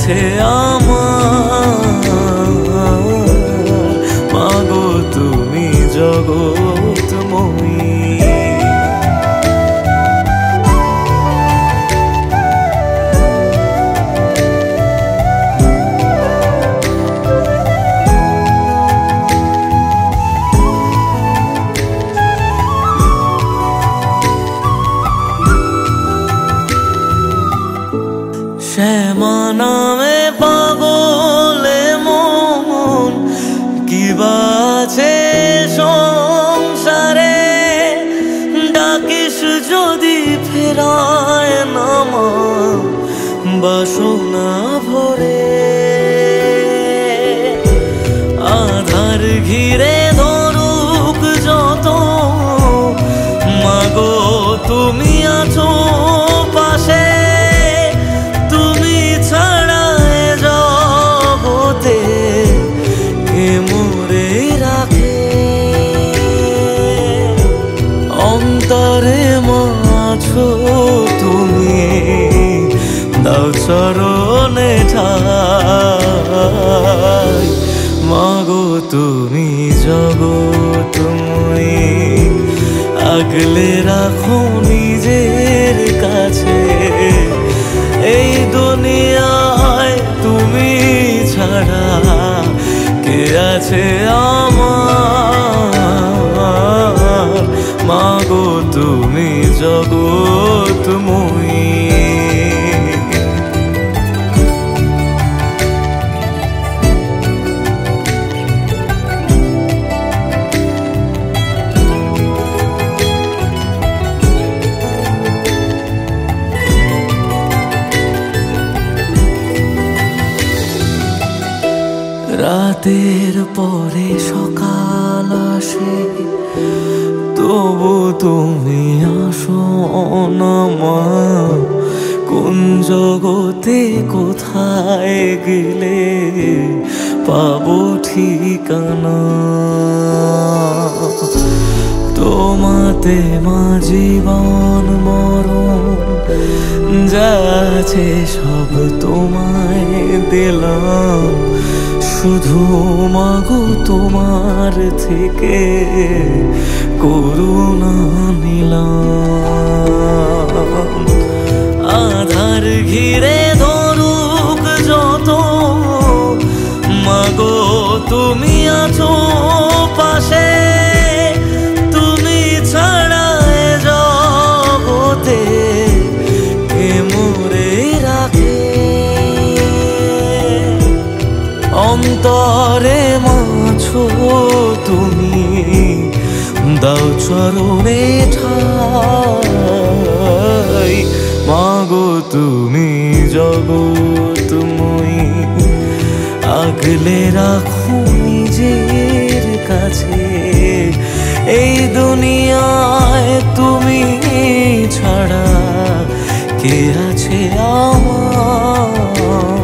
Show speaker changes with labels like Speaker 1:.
Speaker 1: আছে আমার, মাগো তুমি জগৎময়ী। শ্যামা নামে পাগলে মন কি বাছে সংসারে, ডাকিস যদি ফেরায় নামা বাসনা ভরে। আধার ঘিরে ধরুক যত, মাগো তুমি আছো পাশে, অন্তরে মাছো তুমি, দাও চরণে ঠাই, মাগো তুমি জগৎময়ী। আগলে রাখো নিজের কাছে, এই দুনিয়ায় তুমি ছাড়া কে আছে আমার, মাগো তুমি জগৎময়ী। রাতের পরে সকাল আসে, তবু তুমি আসো না মা। কোন জগতে কোথায় গেলে পাবো ঠিকানা, তোমাতে মা জীবন মরণ যা আছে সব তোমায় দিলাম, শুধু মাগো তোমার থেকে করুণা নিলাম। আধার ঘিরে ধরুক যত, মাগো তুমি আছো পাশে, তুমি ছাড়া জগতে কে মোরে রাখে। অন্তরে মাছো তুমি, দাও চরণে ঠাই, মাগো তুমি জগৎময়ী। আগলে রাখো নিজের কাছে, এই দুনিয়ায় তুমি ছাড়া কে আছে আমার।